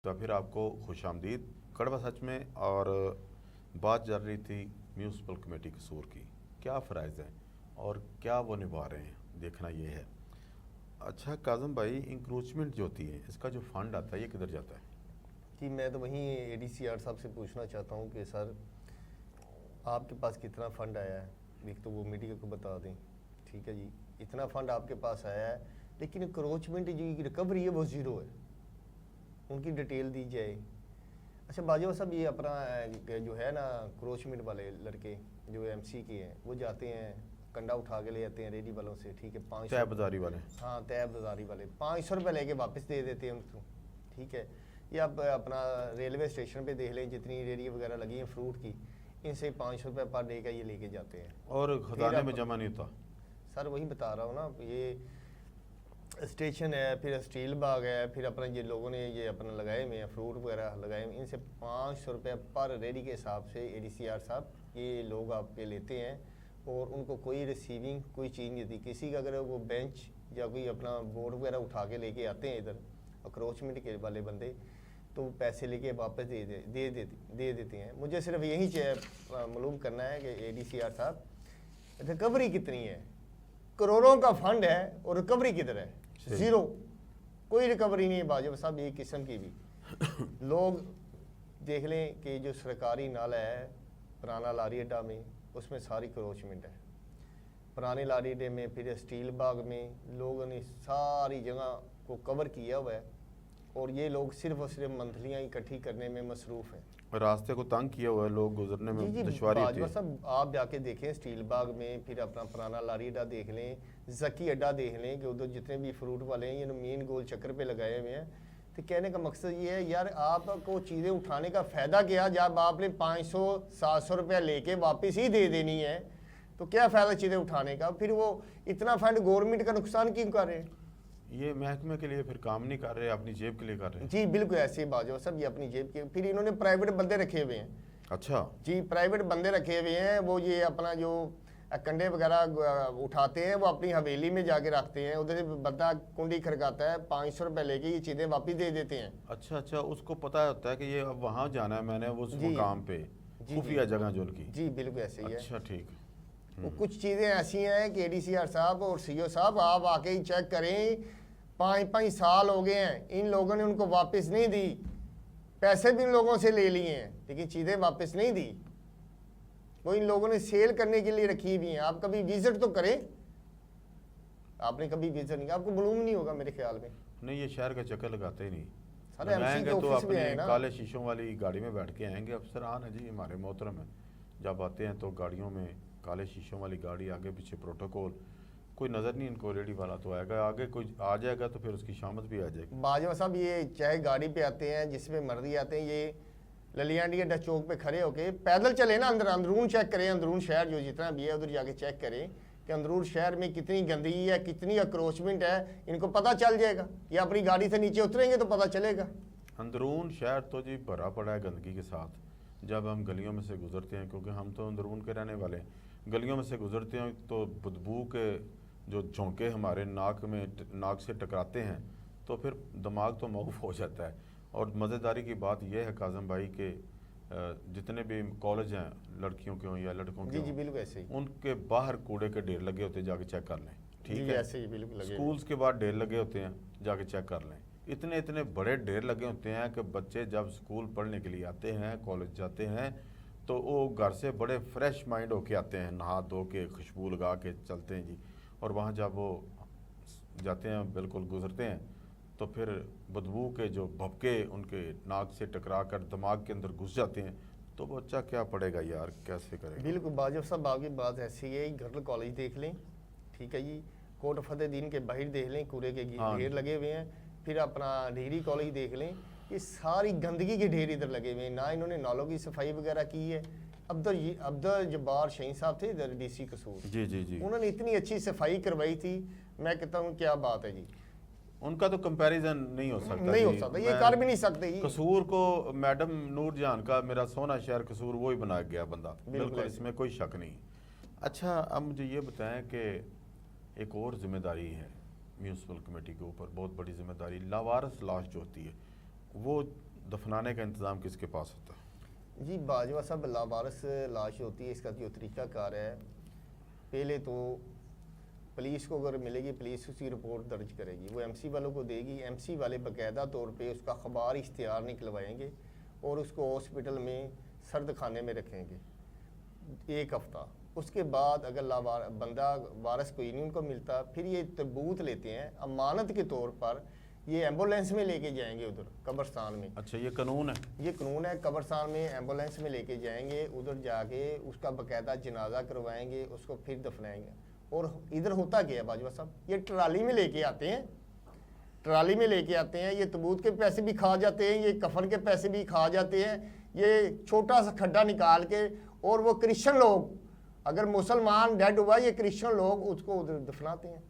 तो फिर आपको खुशामदीद कड़वा सच में। और बात चल रही थी म्यूनसिपल कमेटी कसूर की, क्या फ़राइज़ हैं और क्या वो निभा रहे हैं, देखना ये है। अच्छा काज़म भाई, इंक्रोचमेंट जो होती है इसका जो फ़ंड आता है ये किधर जाता है? जी मैं तो वहीं एडीसीआर साहब से पूछना चाहता हूँ कि सर आपके पास कितना फ़ंड आया है, एक तो वो मीडिया को बता दें। ठीक है जी, इतना फ़ंड आपके पास आया है लेकिन इंक्रोचमेंट जो रिकवरी है वो ज़ीरो है, उनकी डिटेल दी जाए। अच्छा बाजवा साहब, ये अपना जो है ना क्रोचमेंट वाले लड़के जो एमसी के हैं वो जाते हैं कंडा उठा के ले जाते हैं रेडी वालों से। ठीक है, 500 तय बाज़ारी वाले। हाँ तय बाज़ारी वाले 500 रुपये लेके वापस दे देते हैं उनको। ठीक है, ये आप अपना रेलवे स्टेशन पे देख लें, जितनी रेडी वगैरह लगी हैं फ्रूट की, इनसे 500 रुपये पर डे का ये लेके जाते हैं और खजाने में जमा नहीं होता। सर वही बता रहा हूँ ना, ये स्टेशन है, फिर स्टील बाग है, फिर अपना ये लोगों ने ये अपना लगाए हुए हैं फ्रूट वगैरह लगाए हुए, इनसे 500 रुपये पर रेडी के हिसाब से एडीसीआर साहब ये लोग आपके लेते हैं और उनको कोई रिसीविंग कोई चीज़ नहीं दी किसी का। अगर वो बेंच या कोई अपना बोर्ड वगैरह उठा के लेके आते हैं इधर अक्रोचमेंट के वाले बंदे, तो पैसे लेके वापस दे देते हैं। मुझे सिर्फ यही मालूम करना है कि एडीसीआर साहब रिकवरी कितनी है, करोड़ों का फंड है और रिकवरी किधर है? ज़ीरो, कोई रिकवरी नहीं है बाजवा साहब एक किस्म की भी। लोग देख लें कि जो सरकारी नाला है पुराना लारी अड्डा में, उसमें सारी क्रोचमेंट है। पुराने लारी अड्डे में, फिर स्टील बाग में लोगों ने सारी जगह को कवर किया हुआ है और ये लोग सिर्फ और सिर्फ मंथलियाँ इकट्ठी करने में मसरूफ़ हैं। रास्ते को तंग किया हुआ है, लोग गुजरने में दुश्वारी होती है। सब आप जाके देखें स्टील बाग में, फिर अपना पुराना लारी अड्डा देख लें, जकी अड्डा देख लें कि उधर जितने भी फ्रूट वाले हैं ये मेन गोल चक्कर पे लगाए हुए हैं। तो कहने का मकसद ये है यार, आपको चीज़ें उठाने का फ़ायदा क्या, जब आपने 500-700 रुपया लेके वापस ही दे देनी है तो क्या फ़ायदा चीज़ें उठाने का? फिर वो इतना फंड गवर्नमेंट का नुकसान क्यों कर रहे हैं? ये महकमे के लिए फिर काम नहीं कर रहे, अपनी जेब के लिए कर रहे हैं। जी बिल्कुल ऐसे ही बाजवा सब, ये अपनी जेब के। फिर इन्होंने प्राइवेट बंदे रखे हुए हैं। अच्छा जी प्राइवेट बंदे रखे हुए हैं, वो ये अपना जो कंडे वगैरह उठाते हैं वो अपनी हवेली में जाके रखते हैं, उधर से बंदा कुंडी खड़काता है, 500 रुपये लेके ये चीज़ें वापस दे देते हैं। अच्छा, उसको पता होता है कि ये अब वहाँ जाना है मैंने उस मुकाम पे, खुफिया जगह जो उनकी। जी बिल्कुल ऐसे ही है। अच्छा ठीक। वो कुछ चीज़ें ऐसी हैं कि एडीसीआर साहब और सीओ साहब आप आके ही चेक करें, 5-5 साल हो गए हैं इन लोगों ने उनको वापस नहीं दी, पैसे भी इन लोगों से ले लिए हैं लेकिन चीज़ें वापस नहीं दी। वो इन लोगों ने सेल करने के लिए रखी हुई हैं। आप कभी विजिट तो करें, आपने कभी विजिट नहीं, आपको मालूम नहीं होगा मेरे ख्याल में। नहीं, ये शहर का चक्कर लगाते ही नहीं। सारे एमसी के तो ऑफिस में अपने है ना, काले शीशों वाली गाड़ी में बैठ के आएंगे। अफसरान है जी हमारे मोहतरम है, जब आते हैं तो गाड़ियों में काले शीशों वाली गाड़ी, आगे पीछे प्रोटोकॉल, कोई नज़र नहीं इनको। रेडी वाला तो आएगा, आगे कोई आ जाएगा तो फिर उसकी शामत भी आ जाएगी। बाजवा साहब ये चाहे गाड़ी पे आते हैं जिसमें मर्जी आते हैं, ये ललियांडी अड्डा चौक पे खड़े होके पैदल चले ना, अंदरून चेक करें, अंदरून शहर जो जितना भी है उधर जाके चेक करें कि अंदरून शहर में कितनी गंदगी है, कितनी अक्रोचमेंट है, इनको पता चल जाएगा। ये अपनी गाड़ी से नीचे उतरेंगे तो पता चलेगा। अंदरून शहर तो जी भरा पड़ा है गंदगी के साथ। जब हम गलियों में से गुजरते हैं, क्योंकि हम तो अंदरून के रहने वाले हैं, गलियों में से गुजरते हैं तो बदबू के जो झोंके हमारे नाक से टकराते हैं तो फिर दिमाग तो मौफ हो जाता है। और मज़ेदारी की बात यह है काज़म भाई के जितने भी कॉलेज हैं लड़कियों के हों या लड़कों के जी बिल्कुल ऐसे ही, उनके बाहर कूड़े के ढेर लगे होते हैं, जाके चेक कर लें। ठीक है, ऐसे ही बिल्कुल लगे। स्कूल्स के बाद ढेर लगे होते हैं, जाके चेक कर लें। इतने इतने बड़े ढेर लगे होते हैं कि बच्चे जब स्कूल पढ़ने के लिए आते हैं, कॉलेज जाते हैं, तो वो घर से बड़े फ्रेश माइंड होके आते हैं, नहा धो के खुशबू लगा के चलते हैं जी। और वहाँ जब वो जाते हैं, बिल्कुल गुजरते हैं, तो फिर बदबू के जो भपके उनके नाक से टकरा कर दिमाग के अंदर घुस जाते हैं, तो बच्चा क्या पढ़ेगा यार, कैसे करेगा? बिल्कुल बाजवा साहब आपकी बात ऐसी है। घरल कॉलेज देख लें, ठीक है जी, कोट फतेहदीन के बाहर देख लें, कूड़े के ढेर लगे हुए हैं। फिर अपना डिग्री कॉलेज देख लें, ये सारी गंदगी के ढेर इधर लगे हुए हैं। ना इन्होंने नालों की सफाई वगैरह की है। अब्दुल जब्बार शहीन साहब थे इधर डीसी कसूर, जी, उन्होंने इतनी अच्छी सफाई करवाई थी, मैं कहता हूँ क्या बात है जी। उनका तो कंपैरिजन नहीं हो सकता, नहीं हो सकता, ये कर भी नहीं सकते। कसूर को मैडम नूर जहान का मेरा सोना शहर कसूर वो ही बना गया बंदा, बिल्कुल इसमें कोई शक नहीं। अच्छा, अब मुझे ये बताएं कि एक और जिम्मेदारी है म्यूनसिपल कमेटी के ऊपर, बहुत बड़ी जिम्मेदारी, लावारिस लाश जो होती है वो दफनाने का इंतज़ाम किसके पास होता है? जी बाजवा साहब लावारस लाश होती है, इसका जो तरीक़ाकार है, पहले तो पुलिस को अगर मिलेगी पुलिस उसकी रिपोर्ट दर्ज करेगी, वो एमसी वालों को देगी, एमसी वाले बाकायदा तौर पे उसका अखबार इश्तिहार निकलवाएंगे और उसको हॉस्पिटल में सर्द खाने में रखेंगे 1 हफ़्ता। उसके बाद अगर बंदा वारस कोई नहीं उनको मिलता, फिर ये तबूत लेते हैं अमानत के तौर पर, ये एम्बुलेंस में लेके जाएंगे उधर कब्रस्तान में। अच्छा, ये कानून है? ये कानून है, कब्रस्तान में एम्बुलेंस में लेके जाएंगे, उधर जाके उसका बाकायदा जनाजा करवाएंगे, उसको फिर दफनाएंगे। और इधर होता क्या है बाजवा साहब, ये ट्राली में लेके आते हैं, ट्राली में लेके आते हैं, ये तबूत के पैसे भी खा जाते हैं, ये कफन के पैसे भी खा जाते हैं, ये छोटा सा खड्डा निकाल के। और वो क्रिश्चियन लोग, अगर मुसलमान डेड हुआ, ये क्रिश्चियन लोग उसको उधर दफनाते हैं।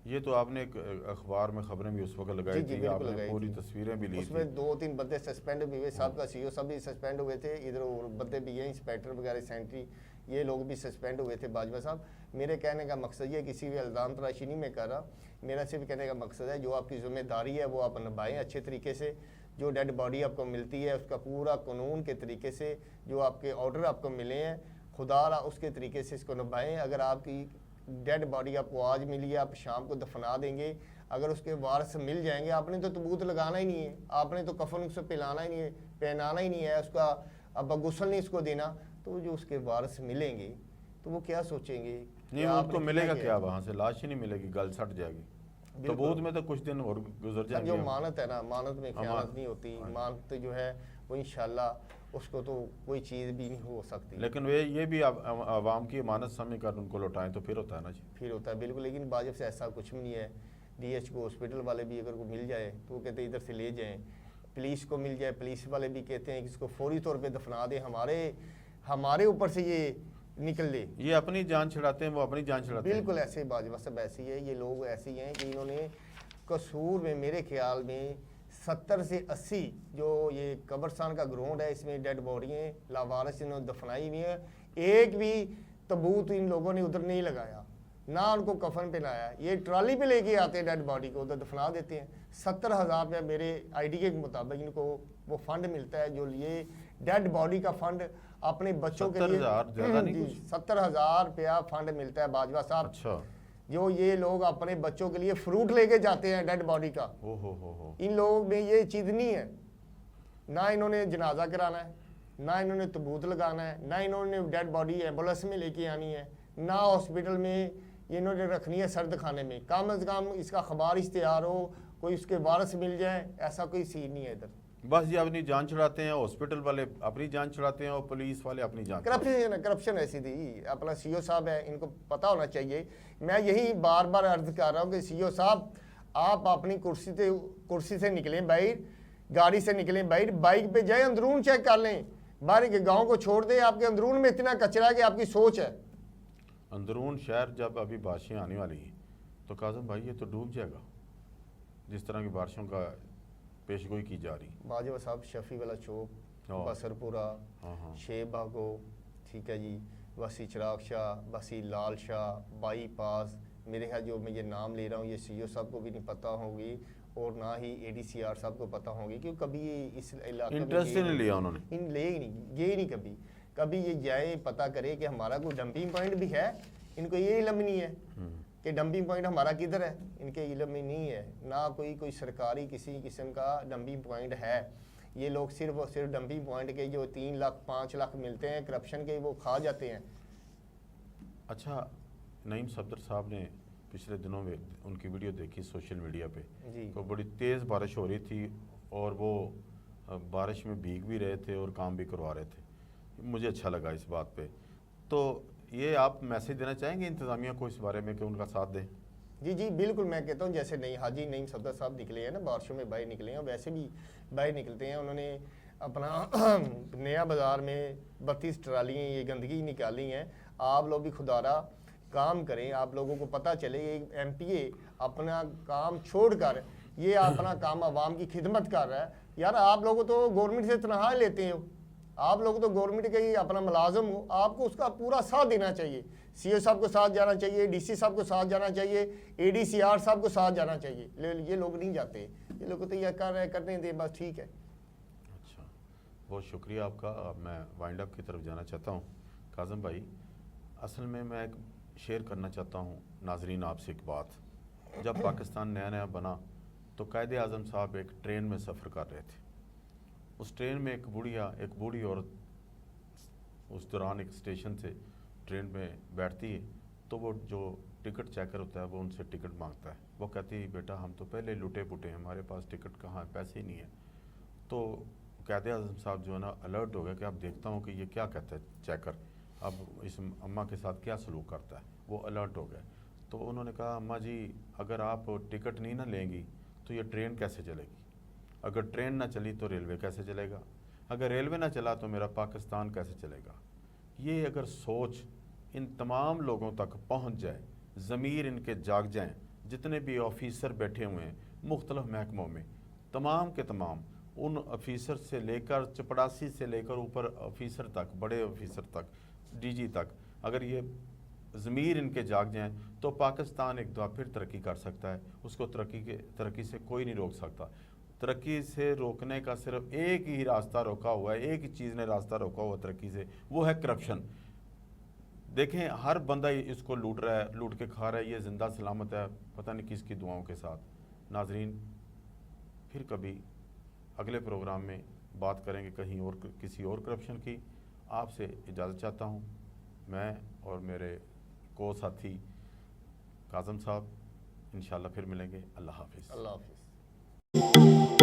ये तो आपने एक अखबार में खबरें भी उस वक्त लगाई थी, आपने पूरी तस्वीरें भी ली थी। उसमें 2-3 बंदे सस्पेंड भी हुए, साहब का सीईओ सब भी सस्पेंड हुए थे, इधर और बंदे भी हैं, इंस्पेक्टर वगैरह, सेंट्री, ये लोग भी सस्पेंड हुए थे। बाजवा साहब, मेरे कहने का मकसद ये किसी भी इल्ज़ाम तराशी नहीं मैं कर रहा, मेरा सिर्फ कहने का मकसद है जो आपकी ज़िम्मेदारी है वो आप निभाएं अच्छे तरीके से। जो डेड बॉडी आपको मिलती है उसका पूरा कानून के तरीके से, जो आपके ऑर्डर आपको मिले हैं खुदा उसके तरीके से इसको निभाएं। अगर आपकी डेड बॉडी आपको आज मिली है, आप शाम को दफना देंगे, अगर उसके वारस मिल जाएंगे, आपने तो तबूत लगाना ही नहीं है, आपने तो कफन उससे पिलाना ही नहीं है, पहनाना ही नहीं है, उसका अब गुस्ल नहीं इसको देना, तो जो उसके वारस मिलेंगे तो वो क्या सोचेंगे? नहीं, उनको मिलेगा क्या? वहाँ से लाश ही नहीं मिलेगी, गल सट जाएगी। तबूत में तो कुछ दिन और गुजर जाएंगे। जो मानत है ना, मानत में ख़यानत नहीं होती, मानत जो है वो इंशाल्लाह उसको तो कोई चीज़ भी नहीं हो सकती। लेकिन वे ये भी आवाम की अमानत समझ कर उनको लौटाएं तो फिर होता है ना जी? फिर होता है बिल्कुल, लेकिन बाजब से ऐसा कुछ भी नहीं है। DH को हॉस्पिटल वाले भी अगर को मिल जाए तो वो कहते हैं इधर से ले जाएं, पुलिस को मिल जाए, पुलिस वाले भी कहते हैं कि इसको फौरी तौर पे दफना दें, हमारे ऊपर से ये निकल ले। ये अपनी जान छुड़ाते हैं, वो अपनी जान छुड़ाते हैं। बिल्कुल ऐसे बाजवा सब ऐसी है, ये लोग ऐसे ही हैं कि इन्होंने कसूर में मेरे ख्याल में 70 से 80 जो ये कब्रस्तान का ग्राउंड है, इसमें डेड बॉडियाँ लावारिस इन्होंने दफनाई हुई हैं, एक भी तबूत इन लोगों ने उधर नहीं लगाया, ना उनको कफन पहनाया। ये ट्राली पे लेके आते हैं डेड बॉडी को, उधर दफना देते हैं। 70,000 रुपया मेरे आईडी के मुताबिक इनको वो फंड मिलता है, जो ये डेड बॉडी का फंड अपने बच्चों के लिए 70,000 रुपया फंड मिलता है बाजवा साहब। अच्छा, जो ये लोग अपने बच्चों के लिए फ्रूट लेके जाते हैं डेड बॉडी का। हो। इन लोगों में ये चीज़ नहीं है, ना इन्होंने जनाजा कराना है, ना इन्होंने तबूत लगाना है, ना इन्होंने डेड बॉडी एम्बुलेंस में लेके आनी है, ना हॉस्पिटल में इन्होंने रखनी है सर्द खाने में। कम अज़ कम इसका अखबार इश्तिहार हो, कोई उसके वारस मिल जाए, ऐसा कोई सीन नहीं है इधर। बस ये अपनी जान छुड़ाते हैं, हॉस्पिटल वाले अपनी जान छुड़ाते हैं और पुलिस वाले अपनी जान। करप्शन ऐसी थी। अपना सीईओ साहब है, इनको पता होना चाहिए। मैं यही बार बार अर्ज कर रहा हूँ कि सीईओ साहब आप अपनी कुर्सी से निकलें बाहर, गाड़ी से निकलें बाहर, बाइक पे जाए, अंदरून चेक कर लें, बाहर के गाँव को छोड़ दें। आपके अंदरून में इतना कचरा है कि आपकी सोच है। अंदरून शहर जब अभी बारिशें आने वाली हैं तो काज़म भाई ये तो डूब जाएगा, जिस तरह की बारिशों का पेशगोई की जा रही। बाजवा साहब शफी वाला चौक, बसरपुरा, शेब बागो, ठीक है जी, वसी चिराग शाह, वसी लाल शाह, बाईपास, मेरे ख्याल जो मैं ये नाम ले रहा हूँ ये सीईओ साहब को भी नहीं पता होगी और ना ही ADCR साहब को पता होगी, क्योंकि कभी ये इस इलाके में इंटरेस्ट ही नहीं लिया उन्होंने, ले ही नहीं, ये नहीं कभी ये जाए पता करे कि हमारा कोई डंपिंग पॉइंट भी है। इनको ये इल्म नहीं है कि डंपिंग पॉइंट हमारा किधर है, इनके इल्म में नहीं है, ना कोई सरकारी किसी किस्म का डंपिंग पॉइंट है। ये लोग सिर्फ और सिर्फ डंपिंग पॉइंट के जो 3 लाख 5 लाख मिलते हैं करप्शन के, वो खा जाते हैं। अच्छा, नईम सफदर साहब ने पिछले दिनों में उनकी वीडियो देखी सोशल मीडिया पे जी, तो बड़ी तेज़ बारिश हो रही थी और वो बारिश में भीग भी रहे थे और काम भी करवा रहे थे। मुझे अच्छा लगा इस बात पे। तो ये आप मैसेज देना चाहेंगे इंतज़ामिया को इस बारे में कि उनका साथ दें? जी बिल्कुल, मैं कहता हूँ जैसे हाजी नईम सफदर साहब निकले हैं ना, बारिशों में बाहर निकले हैं, वैसे भी बाहर निकलते हैं। उन्होंने अपना नया बाज़ार में 32 ट्रालियाँ ये गंदगी निकाली हैं। आप लोग भी खुदारा काम करें, आप लोगों को पता चले एक MPA अपना काम छोड़कर ये अपना काम आवाम की खिदमत कर रहा है। यार आप लोगों तो गवर्नमेंट से तनख्वाह लेते हो, आप लोग तो गवर्नमेंट के ही अपना मुलाजम हो, आपको उसका पूरा साथ देना चाहिए। सीईओ साहब को साथ जाना चाहिए, DC साहब को साथ जाना चाहिए, ADCR साहब को साथ जाना चाहिए। ये लोग नहीं जाते, ये लोग तो यह करने दें बस, ठीक है। बहुत शुक्रिया आपका। अब मैं वाइंड अप की तरफ जाना चाहता हूँ। काज़म भाई, असल में मैं एक शेयर करना चाहता हूँ नाजरीन आपसे एक बात। जब पाकिस्तान नया नया बना तो कायदे आज़म साहब एक ट्रेन में सफ़र कर रहे थे। उस ट्रेन में एक बूढ़ी औरत उस दौरान एक स्टेशन से ट्रेन में बैठती है, तो वो जो टिकट चेकर होता है वो उनसे टिकट मांगता है। वो कहती है बेटा हम तो पहले लुटे पुटे हैं, हमारे पास टिकट कहाँ है, पैसे ही नहीं है। तो कायदे आज़म साहब जो है ना अलर्ट हो गया कि अब देखता हूँ कि ये क्या कहता है चेकर, अब इस अम्मा के साथ क्या सलूक करता है। वो अलर्ट हो गए। तो उन्होंने कहा अम्मा जी अगर आप टिकट नहीं ना लेंगी तो ये ट्रेन कैसे चलेगी, अगर ट्रेन ना चली तो रेलवे कैसे चलेगा, अगर रेलवे ना चला तो मेरा पाकिस्तान कैसे चलेगा। ये अगर सोच इन तमाम लोगों तक पहुँच जाए, ज़मीर इनके जाग जाएँ, जितने भी ऑफिसर बैठे हुए हैं मुख्तलिफ महकमों में, तमाम के तमाम उन ऑफिसर से लेकर चपड़ासी से लेकर ऊपर ऑफिसर तक, बड़े ऑफिसर तक, डीजी तक, अगर ये ज़मीर इनके जाग जाएँ तो पाकिस्तान एक दफ़ा फिर तरक्की कर सकता है। उसको तरक्की से कोई नहीं रोक सकता। तरक्की से रोकने का सिर्फ एक ही रास्ता रोका हुआ है, एक ही चीज़ ने रास्ता रोका हुआ तरक्की से, वो है करप्शन। देखें हर बंदा इसको लूट रहा है, लूट के खा रहा है, ये ज़िंदा सलामत है पता नहीं किसकी दुआओं के साथ। नाजरीन फिर कभी अगले प्रोग्राम में बात करेंगे कहीं और किसी और करप्शन की। आपसे इजाज़त चाहता हूँ, मैं और मेरे को साथी काज़म साहब। इंशाल्लाह फिर मिलेंगे। अल्लाह हाफिज़। अल्लाह हाफिज़।